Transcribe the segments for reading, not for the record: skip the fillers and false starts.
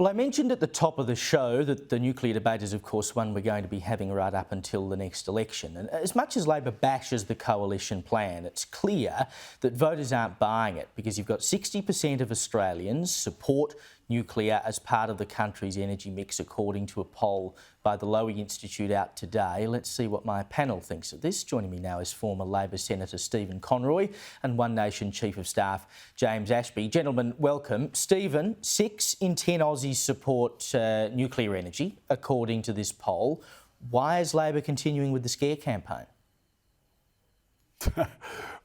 Well, I mentioned at the top of the show that the nuclear debate is, of course, one we're going to be having right up until the next election. And as much as Labor bashes the coalition plan, it's clear that voters aren't buying it because you've got 60% of Australians support nuclear as part of the country's energy mix, according to a poll by the Lowy Institute out today. Let's see what my panel thinks of this. Joining me now is former Labor Senator Stephen Conroy and One Nation Chief of Staff James Ashby. Gentlemen, welcome. Stephen, 6 in 10 Aussies support nuclear energy, according to this poll. Why is Labor continuing with the scare campaign?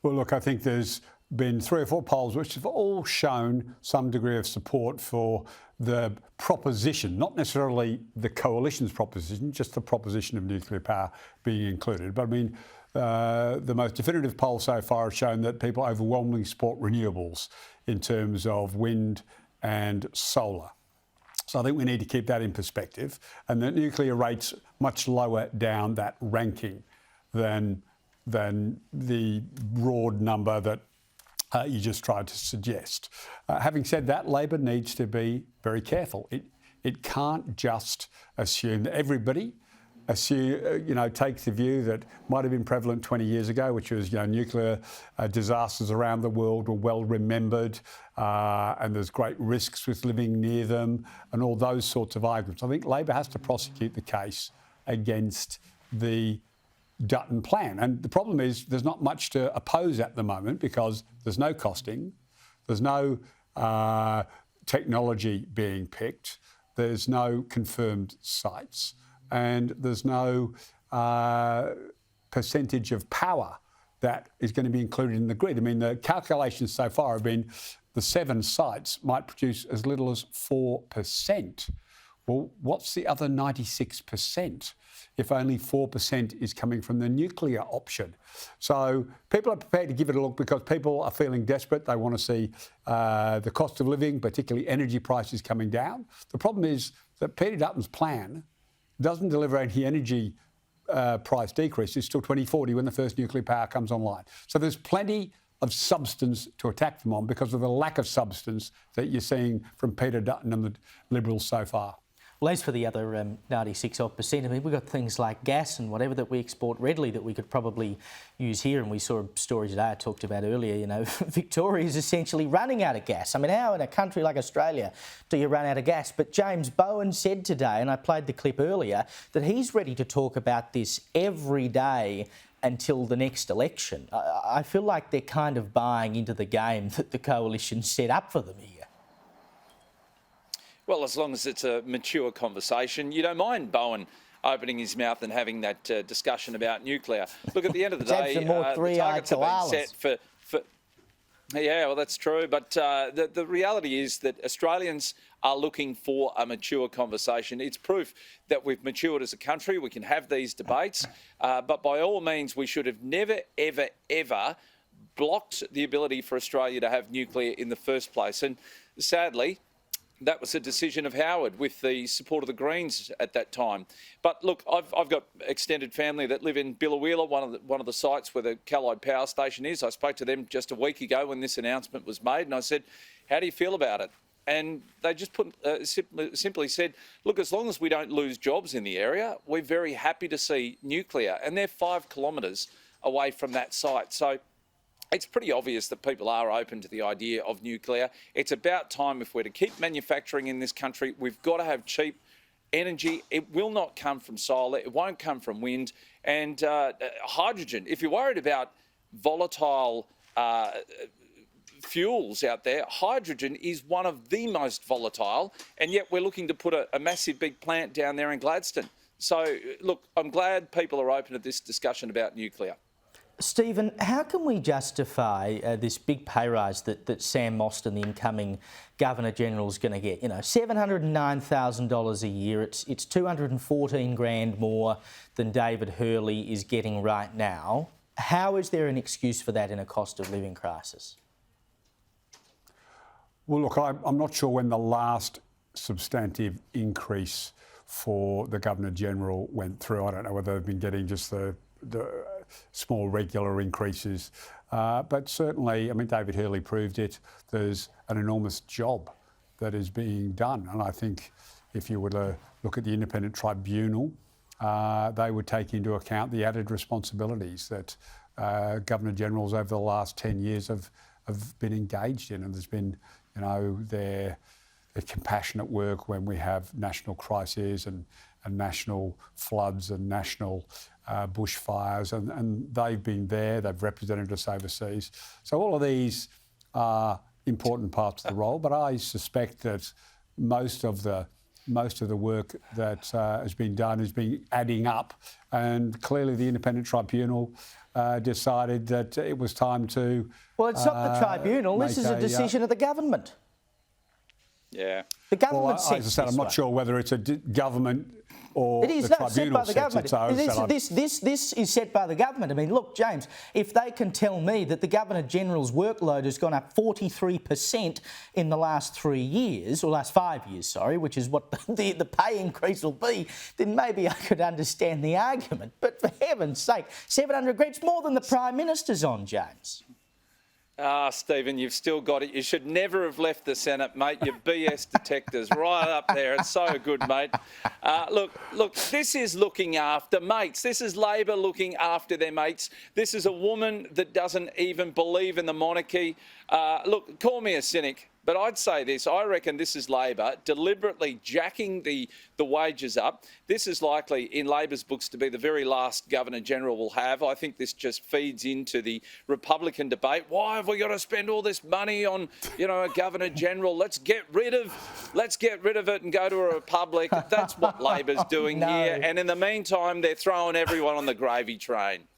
Well, look, I think there's been 3 or 4 polls which have all shown some degree of support for the proposition, not necessarily the coalition's proposition, just the proposition of nuclear power being included. But I mean, the most definitive polls so far have shown that people overwhelmingly support renewables in terms of wind and solar. So I think we need to keep that in perspective, and that nuclear rates much lower down that ranking than the broad number that you just tried to suggest. Having said that, Labor needs to be very careful. It can't just assume that everybody takes the view that might have been prevalent 20 years ago, which was nuclear disasters around the world were well remembered, and there's great risks with living near them, and all those sorts of arguments. I think Labor has to prosecute the case against the Dutton plan. And the problem is there's not much to oppose at the moment because there's no costing, there's no technology being picked, there's no confirmed sites, and there's no percentage of power that is going to be included in the grid. I mean, the calculations so far have been the 7 sites might produce as little as 4%. Well, what's the other 96% if only 4% is coming from the nuclear option? So people are prepared to give it a look because people are feeling desperate. They want to see the cost of living, particularly energy prices, coming down. The problem is that Peter Dutton's plan doesn't deliver any energy price decreases till 2040 when the first nuclear power comes online. So there's plenty of substance to attack them on because of the lack of substance that you're seeing from Peter Dutton and the Liberals so far. Well, as for the other 96%, I mean, we've got things like gas and whatever that we export readily that we could probably use here. And we saw a story today I talked about earlier, Victoria is essentially running out of gas. I mean, how in a country like Australia do you run out of gas? But James Bowen said today, and I played the clip earlier, that he's ready to talk about this every day until the next election. I feel like they're kind of buying into the game that the coalition set up for them here. Well, as long as it's a mature conversation, you don't mind Bowen opening his mouth and having that discussion about nuclear. Look, at the end of the day, the targets have been set for. Yeah, well, that's true. But the reality is that Australians are looking for a mature conversation. It's proof that we've matured as a country. We can have these debates. But by all means, we should have never, ever, ever blocked the ability for Australia to have nuclear in the first place. And sadly, that was a decision of Howard with the support of the Greens at that time. But look, I've got extended family that live in Biloela, one of the sites where the Callide Power Station is. I spoke to them just a week ago when this announcement was made, and I said, "How do you feel about it?" And they just simply said, "Look, as long as we don't lose jobs in the area, we're very happy to see nuclear." And they're 5 kilometres away from that site. So it's pretty obvious that people are open to the idea of nuclear. It's about time, if we're to keep manufacturing in this country, we've got to have cheap energy. It will not come from solar. It won't come from wind. And hydrogen, if you're worried about volatile fuels out there, hydrogen is one of the most volatile. And yet we're looking to put a massive big plant down there in Gladstone. So, look, I'm glad people are open to this discussion about nuclear. Stephen, how can we justify this big pay rise that Sam Mostyn, the incoming Governor-General, is going to get? $709,000 a year. It's $214,000 more than David Hurley is getting right now. How is there an excuse for that in a cost of living crisis? Well, look, I'm not sure when the last substantive increase for the Governor-General went through. I don't know whether they've been getting just the small regular increases. But certainly, I mean, David Hurley proved it. There's an enormous job that is being done. And I think if you were to look at the independent tribunal, they would take into account the added responsibilities that Governor-Generals over the last 10 years have been engaged in. And there's been, you know, their compassionate work when we have national crises and national floods and national bushfires, and they've been there, they've represented us overseas. So all of these are important parts of the role, but I suspect that most of the work that has been done has been adding up, and clearly the independent tribunal decided that it was time to. Well, it's not the tribunal. This is a decision of the government. Yeah. The government as I said, I'm not sure whether it's a government or it is the set tribunal by the government. This is set by the government. I mean, look, James, if they can tell me that the Governor-General's workload has gone up 43% in the last 3 years, or last 5 years, sorry, which is what the pay increase will be, then maybe I could understand the argument. But for heaven's sake, 700 grand, it's more than the Prime Minister's on, James. Ah, Stephen, you've still got it. You should never have left the Senate, mate. Your BS detector's right up there. It's so good, mate. Look, this is looking after mates. This is Labor looking after their mates. This is a woman that doesn't even believe in the monarchy. Look, call me a cynic, but I'd say this. I reckon this is Labor deliberately jacking the wages up. This is likely, in Labor's books, to be the very last Governor-General will have. I think this just feeds into the Republican debate. Why have we got to spend all this money on, a Governor-General? Let's get rid of it and go to a republic. That's what Labor's doing here. And in the meantime, they're throwing everyone on the gravy train.